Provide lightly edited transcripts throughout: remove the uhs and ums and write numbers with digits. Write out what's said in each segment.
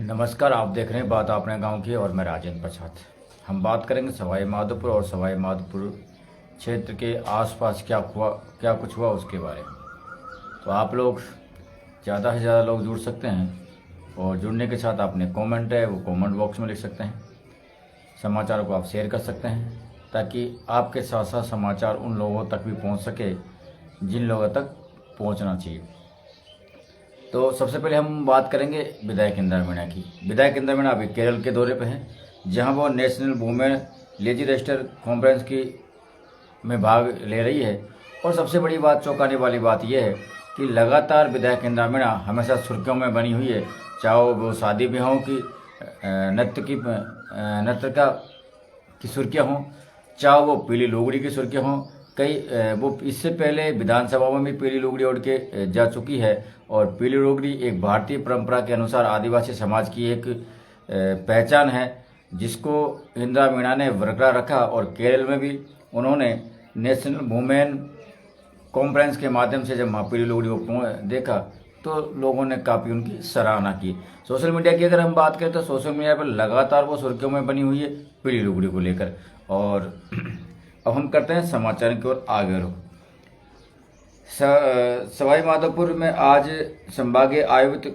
नमस्कार, आप देख रहे हैं बात अपने गांव की और मैं राजेंद्र प्रसाद। हम बात करेंगे सवाई माधोपुर और सवाई माधोपुर क्षेत्र के आसपास क्या कुछ हुआ उसके बारे में। तो आप लोग ज़्यादा से ज़्यादा लोग जुड़ सकते हैं और जुड़ने के साथ अपने कमेंट है वो कमेंट बॉक्स में लिख सकते हैं। समाचारों को आप शेयर कर सकते हैं ताकि आपके साथ साथ समाचार उन लोगों तक भी पहुँच सके जिन लोगों तक पहुँचना चाहिए। तो सबसे पहले हम बात करेंगे विधायक इंदिरा मीणा की। विधायक इंदिरा मीणा अभी केरल के दौरे पे हैं, जहां वो नेशनल वुमेन लेजिस्लेचर कॉन्फ्रेंस की में भाग ले रही है। और सबसे बड़ी बात, चौंकाने वाली बात यह है कि लगातार विधायक इंदिरा मीणा हमेशा सुर्खियों में बनी हुई है, चाहे वो शादी ब्याहों की नृत्य की सुर्खियाँ हों, चाहे वो पीली लोगड़ी की सुर्खियाँ हों। वो इससे पहले विधानसभा में भी पीली लोगड़ी ओढ़ के जा चुकी है। और पीली लोगड़ी एक भारतीय परंपरा के अनुसार आदिवासी समाज की एक पहचान है, जिसको इंदिरा मीणा ने बरकरार रखा। और केरल में भी उन्होंने नेशनल वुमेन कॉन्फ्रेंस के माध्यम से जब वहाँ पीली लोगड़ी को देखा तो लोगों ने काफ़ी उनकी सराहना की। सोशल मीडिया की अगर हम बात करें तो सोशल मीडिया पर लगातार वो सुर्खियों में बनी हुई है पीली लोगड़ी को लेकर। और अब हम करते हैं समाचार की ओर आगे रुख। सवाई माधोपुर में आज संभागीय आयुक्त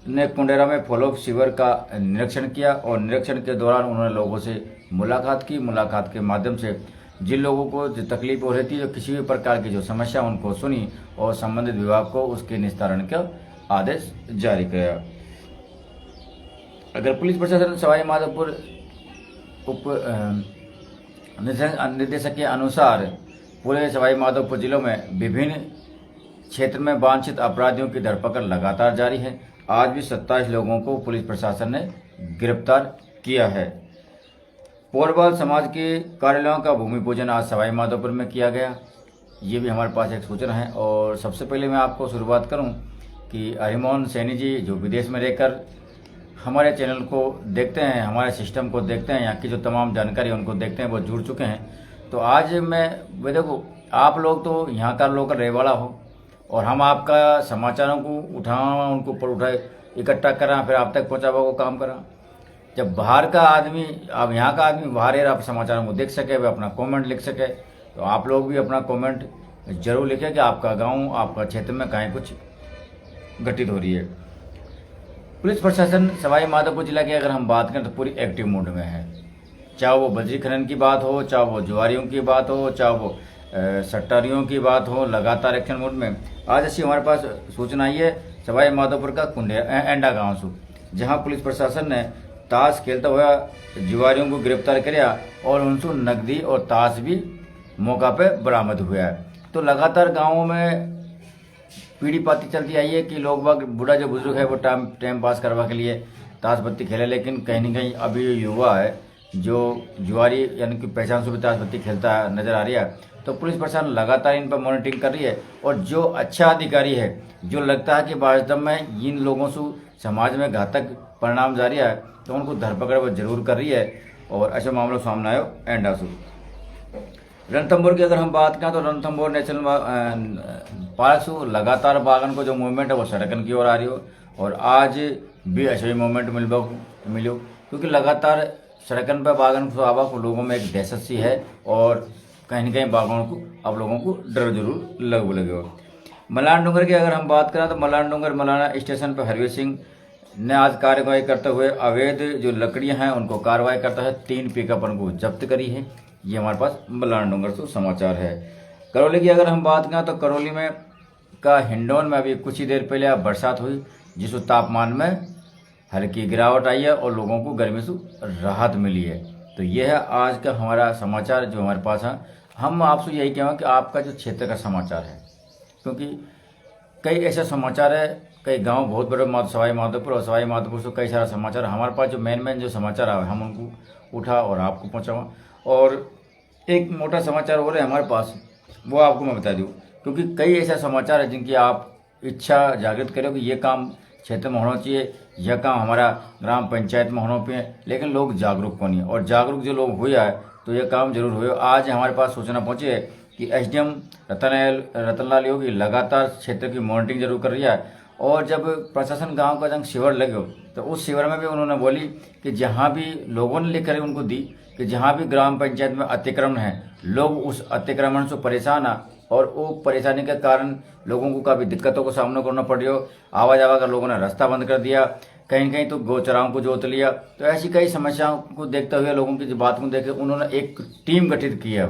ने कुंडेरा में फॉलोअप शिविर का निरीक्षण किया और निरीक्षण के दौरान उन्होंने लोगों से मुलाकात की। मुलाकात के माध्यम से जिन लोगों को जो तकलीफ हो रही थी, जो किसी भी प्रकार की जो समस्या, उनको सुनी और संबंधित विभाग को उसके निस्तारण का आदेश जारी किया। अगर पुलिस प्रशासन सवाई माधोपुर उप निदेशक के अनुसार पूरे सवाई माधोपुर जिलों में विभिन्न क्षेत्र में वांछित अपराधियों की धरपकड़ लगातार जारी है। आज भी 27 लोगों को पुलिस प्रशासन ने गिरफ्तार किया है। पोरबाल समाज के कार्यालयों का भूमि पूजन आज सवाई माधोपुर में किया गया, ये भी हमारे पास एक सूचना है। और सबसे पहले मैं आपको शुरुआत करूं कि हरिमोहन सैनी जी जो विदेश में रहकर हमारे चैनल को देखते हैं, हमारे सिस्टम को देखते हैं, यहाँ की जो तमाम जानकारी उनको देखते हैं, वो जुड़ चुके हैं। तो आज मैं देखो, आप लोग तो यहाँ का लोकल रहवाला हो और हम आपका समाचारों को उनको ऊपर उठाए इकट्ठा करा, फिर आप तक पहुँचावा को काम करा। जब बाहर का आदमी, अब यहाँ का आदमी बाहर है, आप समाचारों को देख सके, वे अपना कमेंट लिख सके, तो आप लोग भी अपना कमेंट जरूर लिखें कि आपका गांव, आपका क्षेत्र में कहीं कुछ घटित हो रही है। पुलिस प्रशासन सवाई माधोपुर जिला की अगर हम बात करें तो पूरी एक्टिव मोड में है, चाहे वो बजरी खनन की बात हो, चाहे वो जुआरियों की बात हो, चाहे वो सट्टारियों की बात हो, लगातार एक्शन मोड में। आज ऐसी हमारे पास सूचना आई है सवाई माधोपुर का एंडा गांव से, जहां पुलिस प्रशासन ने ताश खेलता हुआ जुआरियों को गिरफ्तार किया और उनसे नकदी और ताश भी मौका पे बरामद हुआ है। तो लगातार गाँवों में पीढ़ी पाती चलती आई है कि लोग बाग, बूढ़ा जो बुजुर्ग है, वो टाइम पास करवा के लिए ताश बत्ती खेले। लेकिन कहीं न कहीं अभी युवा है जो जुआरी यानी कि पहचान से भी ताश बत्ती खेलता है नजर आ रही है। तो पुलिस प्रशासन लगातार इन पर मॉनिटरिंग कर रही है और जो अच्छा अधिकारी है, जो लगता है कि वास्तव में इन लोगों से समाज में घातक परिणाम जारी है, तो उनको धरपकड़ वो जरूर कर रही है। और ऐसे मामलों सामने आयो एंडा से। रणथंभौर की अगर हम बात करें तो रणथंभौर नेशनल पार्क से लगातार बागन को जो मूवमेंट है वो सड़कन की ओर आ रही हो। और आज भी ऐसे ही मूवमेंट मिलो, क्योंकि लगातार सड़कन पर बागन को आवा को लोगों में एक दहशत सी है और कहीं न कहीं बागों को अब लोगों को डर जरूर लगे हो। मलान डूंगर की अगर हम बात करें तो मलान डूंगर मलाना स्टेशन पर हरवीर सिंह ने आज कार्रवाई करते हुए अवैध जो लकड़ियां हैं उनको कार्रवाई करता है 3 पिकअप उनको जब्त करी है। ये हमारे पास मलान डूंगर से समाचार है। करौली की अगर हम बात करें तो करौली में का हिंडौन में अभी कुछ ही देर पहले बरसात हुई, जिससे तापमान में हल्की गिरावट आई है और लोगों को गर्मी से राहत मिली है। तो यह है आज का हमारा समाचार जो हमारे पास है। हम आपसे यही कहेंगे कि आपका जो क्षेत्र का समाचार है, क्योंकि कई ऐसे समाचार है, कई गांव बहुत बड़े सवाई माधोपुर और सवाई माधोपुर से कई सारा समाचार हमारे पास जो मेन जो समाचार है हम उनको उठा और आपको पहुँचावा। और एक मोटा समाचार हो रहा है हमारे पास, वो आपको मैं बता दूँ, क्योंकि कई ऐसे समाचार है जिनकी आप इच्छा जागृत करो कि ये काम क्षेत्र में होना चाहिए, यह काम हमारा ग्राम पंचायत में होना पे, लेकिन लोग जागरूक को नहीं। और जागरूक जो लोग हुआ है तो ये काम जरूर हुए। आज हमारे पास सूचना पहुंची है कि एसडीएम रतनलाल योगी लगातार क्षेत्र की मॉनिटरिंग जरूर कर रही है और जब प्रशासन गांव का जंग शिविर लगे तो उस शिविर में भी उन्होंने बोली कि जहां भी लोगों ने लिखकर उनको दी कि जहां भी ग्राम पंचायत में अतिक्रमण है, लोग उस अतिक्रमण से परेशान आ और वो परेशानी के कारण लोगों को काफ़ी दिक्कतों का सामना करना पड़ रहा हो। आवाज आवाज लोगों ने रास्ता बंद कर दिया, कहीं कहीं तो गौचराओं को जोत लिया। तो ऐसी कई समस्याओं को देखते हुए, लोगों की बात को देखे, उन्होंने एक टीम गठित की है।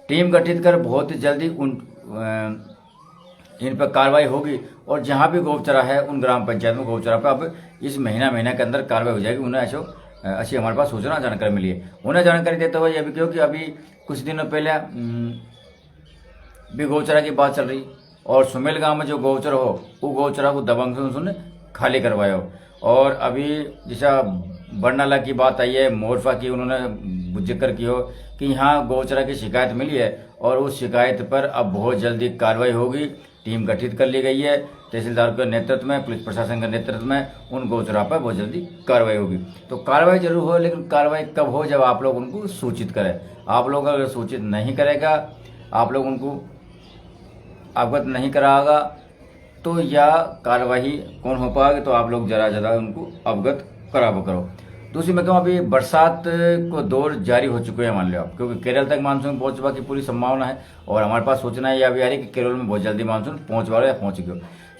टीम गठित कर बहुत ही जल्दी इन पर कार्रवाई होगी और जहां भी गौचरा है उन ग्राम पंचायत में गौचरा पर अब इस महीने के अंदर कार्रवाई हो जाएगी। उन्हें अच्छी हमारे पास सूचना जानकारी मिली है। उन्हें जानकारी देते हुए यह भी क्योंकि अभी कुछ दिनों पहले भी गौचरा की बात चल रही और सुमेल गांव में जो गौचर हो वो गौचरा को दबंग से उन्होंने खाली करवाया हो। और अभी जैसा बरनाला की बात आई है, मोरफा की उन्होंने जिक्र की हो कि यहाँ गौचरा की शिकायत मिली है और उस शिकायत पर अब बहुत जल्दी कार्रवाई होगी। टीम गठित कर ली गई है तहसीलदार के नेतृत्व में, पुलिस प्रशासन के नेतृत्व में। उन गौचरा पर बहुत जल्दी कार्रवाई होगी। तो कार्रवाई जरूर हो, लेकिन कार्रवाई कब हो? जब आप लोग उनको सूचित करें। आप लोग अगर सूचित नहीं करेगा, आप लोग उनको अवगत नहीं कराएगा तो यह कार्रवाई कौन हो पाएगी? तो आप लोग जरा उनको अवगत करो। दूसरी मैं कहूँ, अभी बरसात को दौर जारी हो चुके हैं मान लो आप, क्योंकि केरल तक मानसून पहुंचने की पूरी संभावना है और हमारे पास सूचना यह भी आ रही है कि केरल में बहुत जल्दी मानसून पहुंच वाला या पहुंच गया।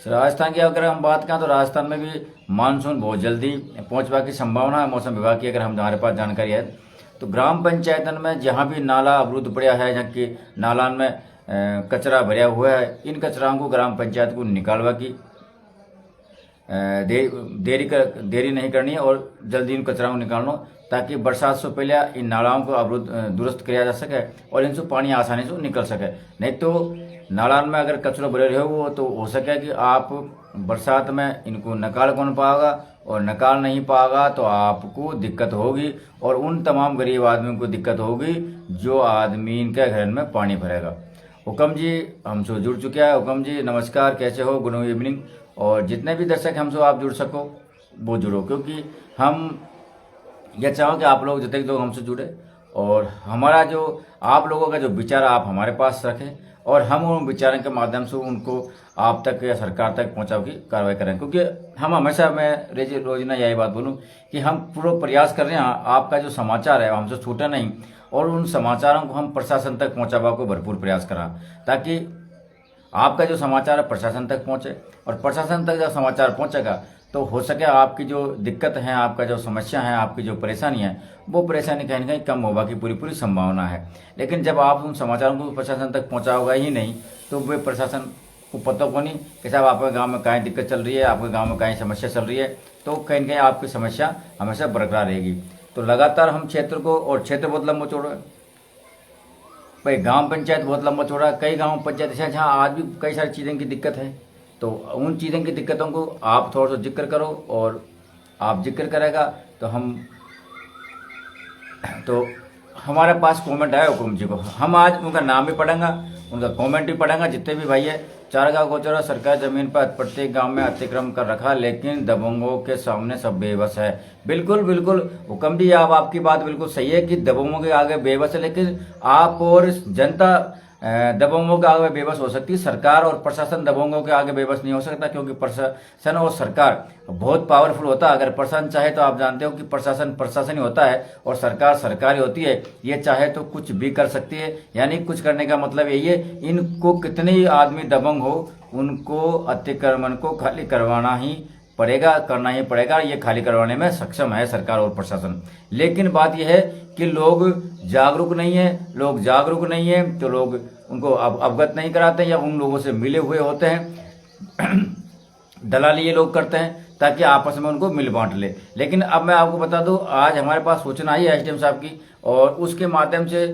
राजस्थान की अगर हम बात करें तो राजस्थान में भी मानसून बहुत जल्दी पहुंचने की संभावना है। मौसम विभाग की अगर हमारे पास जानकारी है तो ग्राम पंचायतन में जहाँ भी नाला अवरुद्ध पड़ा है, जहाँ की नालान में कचरा भरा हुआ है, इन कचराओं को ग्राम पंचायत को निकालवा की देरी नहीं करनी है और जल्दी इन कचराओं को निकालना, ताकि बरसात से पहले इन नालाओं को अवरुद्ध दुरुस्त किया जा सके और इनसे पानी आसानी से निकल सके। नहीं तो नालान में अगर कचरा भरे रहे हो तो हो सके कि आप बरसात में इनको निकाल कौन पाएगा और निकाल नहीं पाएगा तो आपको दिक्कत होगी और उन तमाम गरीब आदमियों को दिक्कत होगी जो आदमी इनके घर में पानी भरेगा। हुक्म जी हमसे जुड़ चुके हैं। हुक्म जी नमस्कार, कैसे हो? Good evening. और जितने भी दर्शक हमसे आप जुड़ सको वो जुड़ो, क्योंकि हम यह चाहो कि आप लोग जितने लोग हमसे जुड़े और हमारा जो आप लोगों का जो विचार आप हमारे पास रखें और हम उन विचारों के माध्यम से उनको आप तक या सरकार तक पहुंचाव की कार्रवाई करें। क्योंकि हम हमेशा, मैं रोजाना यही बात बोलूं कि हम पूरा प्रयास कर रहे हैं आपका जो समाचार है हमसे छूटे नहीं और उन समाचारों को हम प्रशासन तक पहुंचावा को भरपूर प्रयास करा, ताकि आपका जो समाचार है प्रशासन तक पहुंचे और प्रशासन तक जब समाचार पहुंचेगा तो हो सके आपकी जो दिक्कत है, आपका जो समस्या है, आपकी जो परेशानी है, वो परेशानी कहीं ना कहीं कम होगा की पूरी संभावना है। लेकिन जब आप उन समाचारों को प्रशासन तक पहुंचाओगा ही नहीं तो वे प्रशासन को पता को नहीं कि साहब आपके गांव में कहीं दिक्कत चल रही है, आपके गांव में कहीं समस्या चल रही है, तो कहीं ना कहीं आपकी समस्या हमेशा बरकरार रहेगी। तो लगातार हम क्षेत्र को, और क्षेत्र बहुत लंबा चौड़ा है भाई, गांव पंचायत बहुत लंबा चौड़ा है, कई गांव पंचायत ऐसे जहाँ आज भी कई सारी चीज़ों की दिक्कत है। तो उन चीज़ों की दिक्कतों को आप थोड़ा सा जिक्र करो और आप जिक्र करेगा तो हमारे पास कमेंट आया हुकुम जी को, हम आज उनका नाम भी पढ़ेंगे, उनका कमेंट भी पढ़ेंगे। जितने भी भाई है, चारगांव गोचरा सरकारी जमीन पर प्रत्येक गांव में अतिक्रमण कर रखा, लेकिन दबंगों के सामने सब बेबस है। बिल्कुल बिल्कुल हुक्म जी, आपकी बात बिल्कुल सही है कि दबंगों के आगे बेबस है, लेकिन आप और जनता दबंगों के आगे बेबस हो सकती है, सरकार और प्रशासन दबंगों के आगे बेबस नहीं हो सकता, क्योंकि प्रशासन और सरकार बहुत पावरफुल होता है। अगर प्रशासन चाहे तो आप जानते हो कि प्रशासन ही होता है और सरकार सरकार ही होती है, ये चाहे तो कुछ भी कर सकती है। यानी कुछ करने का मतलब यही है, इनको कितने ही आदमी दबंग हो उनको अतिक्रमण को खाली करवाना ही पड़ेगा, करना ही पड़ेगा। ये खाली करवाने में सक्षम है सरकार और प्रशासन। लेकिन बात यह है कि लोग जागरूक नहीं है, तो लोग उनको अवगत नहीं कराते या उन लोगों से मिले हुए होते हैं। दलाली ये लोग करते हैं ताकि आपस में उनको मिल बांट ले। लेकिन अब मैं आपको बता दूं, आज हमारे पास सूचना आई है एसडीएम साहब की और उसके माध्यम से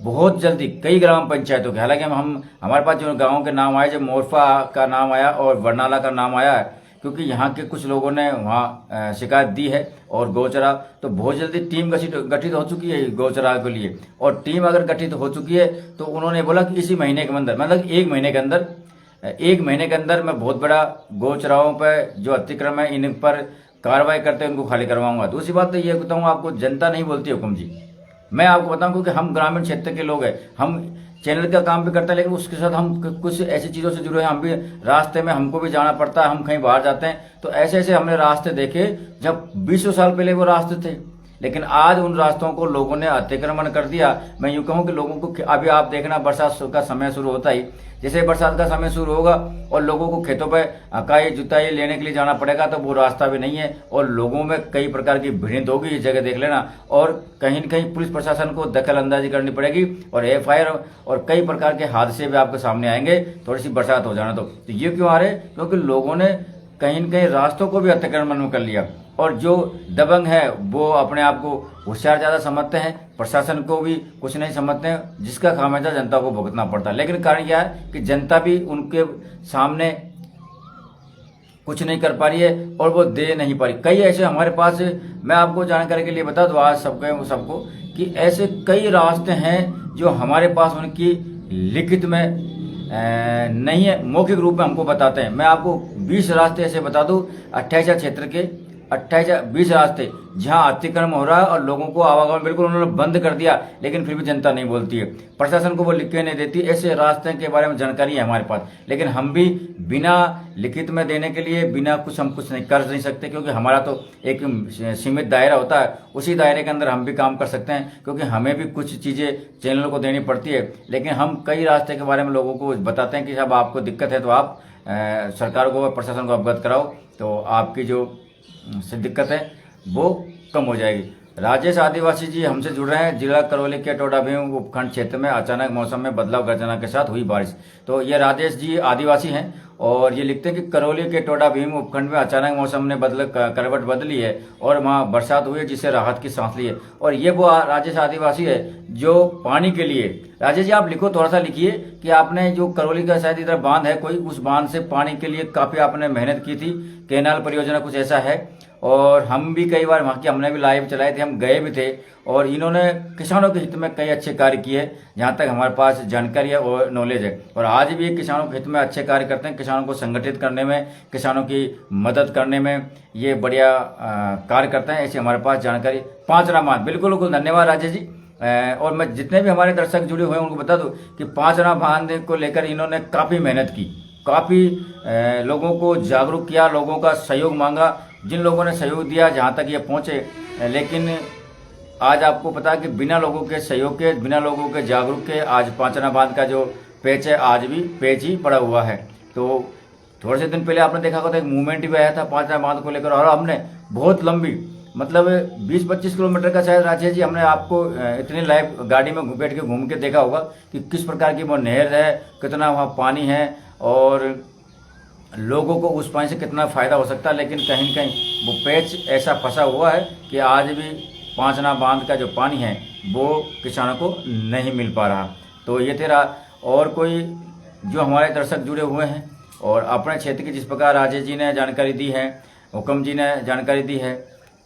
बहुत जल्दी कई ग्राम पंचायतों के, हालांकि हमारे पास जो गाँव के नाम आए, जो मोरफा का नाम आया और बरनाला का नाम आया है, क्योंकि यहाँ के कुछ लोगों ने वहाँ शिकायत दी है और गौचरा, तो बहुत जल्दी टीम गठित हो चुकी है गौचरा के लिए। और टीम अगर गठित हो चुकी है तो उन्होंने बोला कि इसी महीने के अंदर, मतलब एक महीने के अंदर मैं बहुत बड़ा गौचराओं पर जो अतिक्रमण है इन पर कार्रवाई करते हैं, उनको खाली करवाऊंगा। दूसरी बात तो ये कहता हूँ आपको, जनता नहीं बोलती हुकुम जी, मैं आपको बताऊं क्योंकि हम ग्रामीण क्षेत्र के लोग हैं, हम चैनल का काम भी करते हैं, लेकिन उसके साथ हम कुछ ऐसी चीज़ों से जुड़े हैं। हम भी रास्ते में हमको भी जाना पड़ता है, हम कहीं बाहर जाते हैं तो ऐसे ऐसे हमने रास्ते देखे जब 20 साल पहले वो रास्ते थे, लेकिन आज उन रास्तों को लोगों ने अतिक्रमण कर दिया। मैं यूं कहूं कि लोगों को अभी आप देखना, बरसात का समय शुरू होता ही, जैसे बरसात का समय शुरू होगा और लोगों को खेतों पे अकाई जुताई लेने के लिए जाना पड़ेगा तो वो रास्ता भी नहीं है और लोगों में कई प्रकार की भिड़ंत होगी। इस जगह देख लेना, और कहीं न कहीं पुलिस प्रशासन को दखल अंदाजी करनी पड़ेगी और एफआईआर और कई प्रकार के हादसे भी आपके सामने आएंगे थोड़ी सी बरसात हो जाना। तो ये क्यों आ रहे? क्योंकि लोगों ने कहीं न कहीं रास्तों को भी अतिक्रमण कर लिया, और जो दबंग है वो अपने आप को होशियार ज्यादा समझते हैं, प्रशासन को भी कुछ नहीं समझते हैं, जिसका खामियाजा जनता को भुगतना पड़ता है। लेकिन कारण क्या है कि जनता भी उनके सामने कुछ नहीं कर पा रही है और वो दे नहीं पा रही। कई ऐसे हमारे पास, मैं आपको जानकारी के लिए बता दूं आज सबको कि ऐसे कई रास्ते हैं जो हमारे पास उनकी लिखित में नहीं है, मौखिक रूप में हमको बताते हैं। मैं आपको 20 रास्ते ऐसे बता दूं 28 क्षेत्र के 20 रास्ते जहां अतिक्रमण हो रहा है और लोगों को आवागमन बिल्कुल उन्होंने बंद कर दिया, लेकिन फिर भी जनता नहीं बोलती है, प्रशासन को वो लिख के नहीं देती। ऐसे रास्ते के बारे में जानकारी है हमारे पास, लेकिन हम भी बिना लिखित में देने के लिए बिना कुछ हम कुछ नहीं कर नहीं सकते, क्योंकि हमारा तो एक सीमित दायरा होता है, उसी दायरे के अंदर हम भी काम कर सकते हैं, क्योंकि हमें भी कुछ चीजें चैनल को देनी पड़ती है। लेकिन हम कई रास्ते के बारे में लोगों को बताते हैं कि अब आपको दिक्कत है तो आप सरकार को, प्रशासन को अवगत कराओ, तो आपकी जो से दिक्कत है वो कम हो जाएगी। राजेश आदिवासी जी हमसे जुड़ रहे हैं। जिला करौली के टोडा भीम उपखंड क्षेत्र में अचानक मौसम में बदलाव गर्जना के साथ हुई बारिश। तो ये राजेश जी आदिवासी हैं और ये लिखते हैं कि करौली के टोडा भीम उपखंड में अचानक मौसम ने करवट बदली है और वहाँ बरसात हुई है, जिससे राहत की सांस ली है। और ये वो राजेश आदिवासी है जो पानी के लिए, राजेश जी आप लिखो, थोड़ा सा लिखिए कि आपने जो करौली का शायद इधर बांध है कोई, उस बांध से पानी के लिए काफी आपने मेहनत की थी, कैनाल परियोजना कुछ ऐसा है। और हम भी कई बार वहाँ की हमने भी लाइव चलाए थे, हम गए भी थे, और इन्होंने किसानों के हित में कई अच्छे कार्य किए, जहाँ तक हमारे पास जानकारी है और नॉलेज है। और आज भी किसानों के हित में अच्छे कार्य करते हैं, किसानों को संगठित करने में, किसानों की मदद करने में ये बढ़िया कार्य करते हैं, ऐसी हमारे पास जानकारी। 5 रामायण, बिल्कुल बिल्कुल, धन्यवाद राजेश जी। और मैं जितने भी हमारे दर्शक जुड़े हुए हैं उनको बता दूं कि 5 रामायण को लेकर इन्होंने काफी मेहनत की, काफी लोगों को जागरूक किया, लोगों का सहयोग मांगा, जिन लोगों ने सहयोग दिया जहां तक ये पहुंचे। लेकिन आज आपको पता है कि बिना लोगों के सहयोग के, बिना लोगों के जागरूक के आज पांचना बांध का जो पेच है आज भी पेच ही पड़ा हुआ है। तो थोड़े से दिन पहले आपने देखा होगा एक मूवमेंट भी आया था पांचना बांध को लेकर, और हमने बहुत लंबी, मतलब 20-25 किलोमीटर का शायद राजेश जी हमने आपको इतनी लाइव गाड़ी में बैठ के घूम के देखा होगा कि किस प्रकार की वो नहर है, कितना वहाँ पानी है और लोगों को उस पानी से कितना फायदा हो सकता है। लेकिन कहीं कहीं वो पेच ऐसा फंसा हुआ है कि आज भी पांचना बांध का जो पानी है वो किसानों को नहीं मिल पा रहा। तो ये तेरा और कोई जो हमारे दर्शक जुड़े हुए हैं और अपने क्षेत्र की जिस प्रकार राजेश जी ने जानकारी दी है, हुक्म जी ने जानकारी दी है,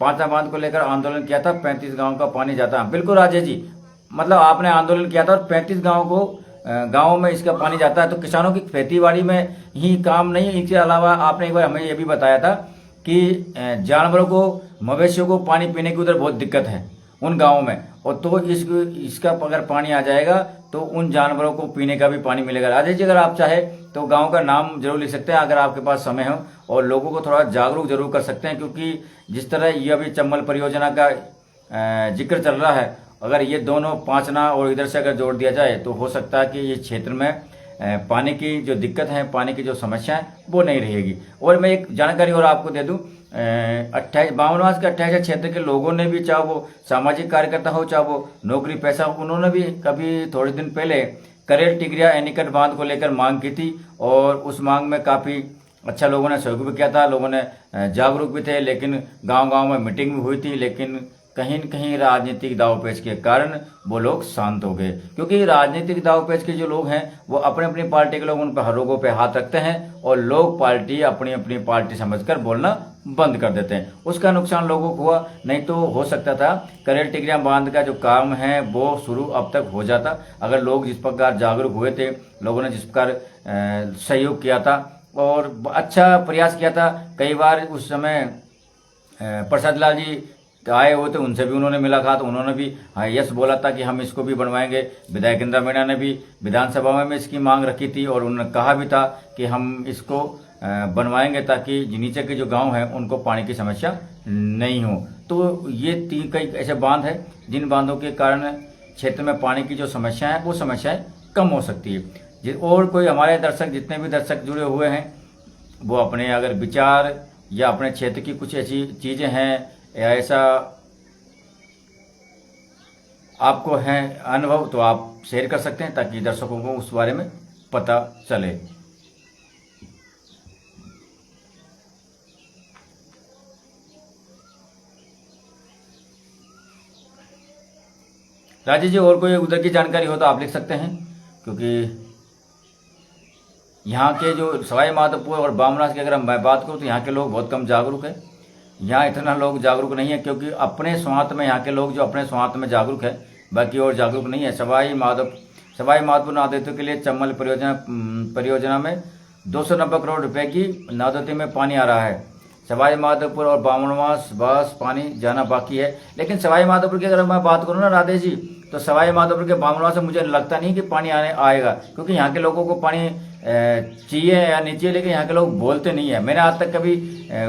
पांचना बांध को लेकर आंदोलन किया था, 35 गांव का पानी जाता है। बिल्कुल राजेश जी, मतलब आपने आंदोलन किया था और 35 गाँव में इसका पानी जाता है। तो किसानों की खेती-बाड़ी में ही काम नहीं, इसके अलावा आपने एक बार हमें यह भी बताया था कि जानवरों को, मवेशियों को पानी पीने की उधर बहुत दिक्कत है उन गाँवों में, और तो इसका अगर पानी आ जाएगा तो उन जानवरों को पीने का भी पानी मिलेगा। राजेश जी अगर आप चाहे तो गांव का नाम जरूर लिख सकते हैं अगर आपके पास समय हो, और लोगों को थोड़ा जागरूक जरूर कर सकते हैं, क्योंकि जिस तरह ये अभी चंबल परियोजना का जिक्र चल रहा है, अगर ये दोनों पांचना और इधर से अगर जोड़ दिया जाए तो हो सकता है कि ये क्षेत्र में पानी की जो दिक्कत है, पानी की जो समस्या है वो नहीं रहेगी। और मैं एक जानकारी और आपको दे दूं, 28 बावनवास के 28 क्षेत्र के लोगों ने भी, चाहे वो सामाजिक कार्यकर्ता हो, चाहे वो नौकरी पैसा हो, उन्होंने भी कभी थोड़े दिन पहले करेल टिगरिया एनीकट बांध को लेकर मांग की थी, और उस मांग में काफी अच्छा लोगों ने सहयोग भी किया था, लोगों ने जागरूक भी थे, लेकिन गांव-गांव में मीटिंग भी हुई थी, लेकिन कहीं न कहीं राजनीतिक दावपेच के कारण वो लोग शांत हो गए। क्योंकि राजनीतिक दावपेच के जो लोग हैं वो अपने अपनी पार्टी के लोग उन पर हरोगों पे हाथ रखते हैं और लोग पार्टी अपनी अपनी पार्टी समझकर बोलना बंद कर देते हैं। उसका नुकसान लोगों को हुआ, नहीं तो हो सकता था करेल टिगरिया बांध का जो काम है वो शुरू अब तक हो जाता, अगर लोग जिस प्रकार जागरूक हुए थे, लोगों ने जिस प्रकार सहयोग किया था और अच्छा प्रयास किया था। कई बार उस समय प्रसाद लाल जी आए हुए थे उनसे भी उन्होंने मुलाकात, उन्होंने भी यस बोला था कि हम इसको भी बनवाएंगे। विधायक इंदिरा मीणा ने भी विधानसभा में इसकी मांग रखी थी और उन्होंने कहा भी था कि हम इसको बनवाएंगे ताकि नीचे के जो गांव हैं उनको पानी की समस्या नहीं हो। तो ये कई ऐसे बांध हैं जिन बांधों के कारण क्षेत्र में पानी की जो समस्या है वो समस्याएं कम हो सकती है। और कोई हमारे दर्शक, जितने भी दर्शक जुड़े हुए हैं, वो अपने अगर विचार या अपने क्षेत्र की कुछ ऐसी चीजें हैं या ऐसा आपको है अनुभव, तो आप शेयर कर सकते हैं ताकि दर्शकों को उस बारे में पता चले। राजेश जी, और कोई उधर की जानकारी हो तो आप लिख सकते हैं, क्योंकि यहाँ के जो सवाई माधोपुर और बामरास की अगर मैं बात करूँ तो यहाँ के लोग बहुत कम जागरूक हैं। यहाँ इतना लोग जागरूक नहीं है, क्योंकि अपने स्वार्थ में यहाँ के लोग जो अपने स्वार्थ में जागरूक है, बाकी और जागरूक नहीं है। सवाई माधोपुर नादोती के लिए चम्बल परियोजना में 290 करोड़ रुपए की नादोती में पानी आ रहा है। सवाई माधोपुर और बामनवास बस पानी जाना बाकी है। लेकिन सवाई माधोपुर की अगर मैं बात करूँ ना राधेश जी, तो सवाई माधोपुर के बामनवास से मुझे लगता नहीं कि पानी आएगा, क्योंकि यहाँ के लोगों को पानी चाहिए या नहीं चाहिए, लेकिन यहाँ के लोग बोलते नहीं है। मैंने आज तक कभी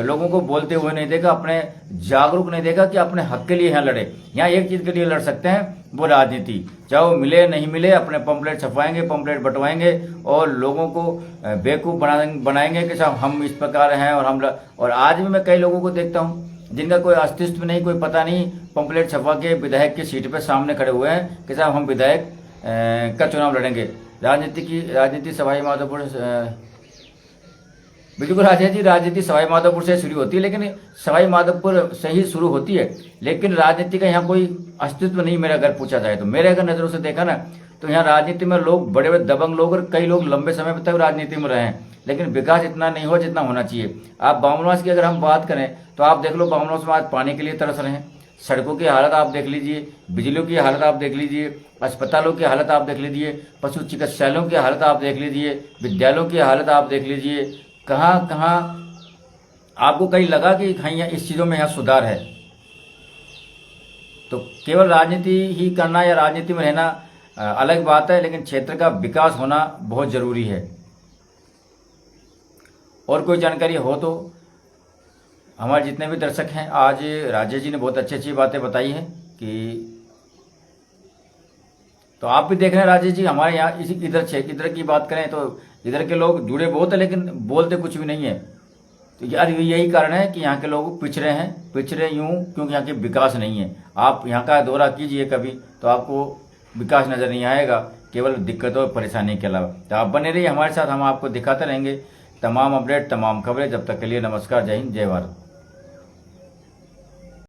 लोगों को बोलते हुए नहीं देखा, अपने जागरूक नहीं देखा कि अपने हक के लिए यहाँ लड़े। यहाँ एक चीज के लिए लड़ सकते हैं, वो राजनीति, चाहे वो मिले नहीं मिले, अपने पंपलेट छपवाएंगे, पंपलेट बंटवाएंगे और लोगों को बेवकूफ बनाएंगे कि साहब हम इस प्रकार हैं और आज भी मैं कई लोगों को देखता हूँ जिनका कोई अस्तित्व नहीं, कोई पता नहीं, पंपलेट छपवा के विधायक की सीट पे सामने खड़े हुए हैं कि साहब हम विधायक का चुनाव लड़ेंगे। राजनीति सवाई माधोपुर, बिल्कुल राजेश जी, राजनीति सवाई माधोपुर से शुरू होती है, लेकिन सवाई माधोपुर से ही शुरू होती है, लेकिन राजनीति का यहाँ कोई अस्तित्व नहीं। मेरा अगर पूछा जाए तो, मेरे अगर नजरों से देखा ना, तो यहाँ राजनीति में लोग बड़े बड़े दबंग लोग और कई लोग लंबे समय तक राजनीति में रहे हैं, लेकिन विकास इतना नहीं हुआ जितना होना चाहिए। आप बामनवास की अगर हम बात करें तो आप देख लो, बामनवास में आज पानी के लिए तरस रहे हैं। सड़कों की हालत आप देख लीजिए, बिजलियों की हालत आप देख लीजिए, अस्पतालों की हालत आप देख लीजिए, पशु चिकित्सालयों की हालत आप देख लीजिए, विद्यालयों की हालत आप देख लीजिए। कहाँ कहाँ आपको कहीं लगा कि कहीं इस चीज़ों में यहाँ सुधार है? तो केवल राजनीति ही करना या राजनीति में रहना अलग बात है, लेकिन क्षेत्र का विकास होना बहुत जरूरी है। और कोई जानकारी हो तो हमारे जितने भी दर्शक हैं, आज राजेश जी ने बहुत अच्छी अच्छी बातें बताई हैं कि तो आप भी देख रहे हैं राजेश जी, हमारे यहाँ इधर की बात करें तो इधर के लोग जुड़े बहुत है, लेकिन बोलते कुछ भी नहीं है। तो यार यही कारण है कि यहाँ के लोग पिछड़े यूं क्योंकि यहाँ के विकास नहीं है। आप यहाँ का दौरा कीजिए कभी तो आपको विकास नजर नहीं आएगा, केवल दिक्कतों और परेशानी के अलावा। तो आप बने रहिए हमारे साथ, हम आपको दिखाते रहेंगे तमाम अपडेट, तमाम खबरें। जब तक के लिए नमस्कार, जय हिंद, जय भारत।